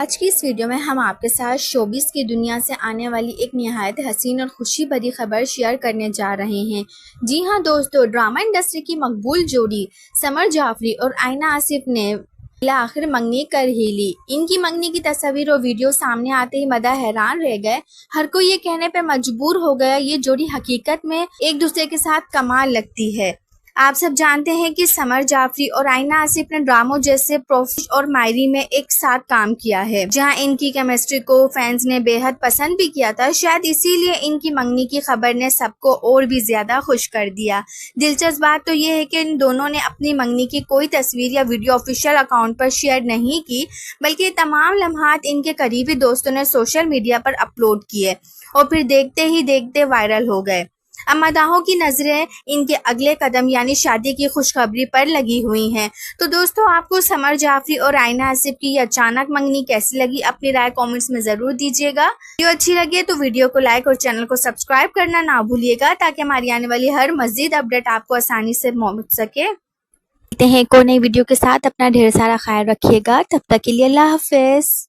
आज की इस वीडियो में हम आपके साथ शोबिस की दुनिया से आने वाली एक निहायत हसीन और खुशी भरी खबर शेयर करने जा रहे हैं। जी हां दोस्तों, ड्रामा इंडस्ट्री की मकबूल जोड़ी समर जाफरी और आयना आसिफ ने आखिर मंगनी कर ही ली। इनकी मंगनी की तस्वीर और वीडियो सामने आते ही मदा हैरान रह गए। हर कोई ये कहने पे मजबूर हो गया, ये जोड़ी हकीकत में एक दूसरे के साथ कमाल लगती है। आप सब जानते हैं कि समर जाफरी और आयना आसिफ ने ड्रामों जैसे प्रोफिश और मायरी में एक साथ काम किया है, जहां इनकी केमिस्ट्री को फैंस ने बेहद पसंद भी किया था। शायद इसीलिए इनकी मंगनी की खबर ने सबको और भी ज्यादा खुश कर दिया। दिलचस्प बात तो ये है कि इन दोनों ने अपनी मंगनी की कोई तस्वीर या वीडियो ऑफिशियल अकाउंट पर शेयर नहीं की, बल्कि तमाम लम्हात इनके करीबी दोस्तों ने सोशल मीडिया पर अपलोड किए और फिर देखते ही देखते वायरल हो गए। अब मदाहों की नजरें इनके अगले कदम यानी शादी की खुशखबरी पर लगी हुई हैं। तो दोस्तों, आपको समर जाफरी और आयना आसिफ की ये अचानक मंगनी कैसी लगी, अपनी राय कमेंट्स में जरूर दीजिएगा। वीडियो अच्छी लगे तो वीडियो को लाइक और चैनल को सब्सक्राइब करना ना भूलिएगा, ताकि हमारी आने वाली हर मजीद अपडेट आपको आसानी से पहुंच सके। मिलते हैं एक और नई वीडियो के साथ। अपना ढेर सारा ख्याल रखिएगा। तब तक के लिए अल्लाह हाफिज।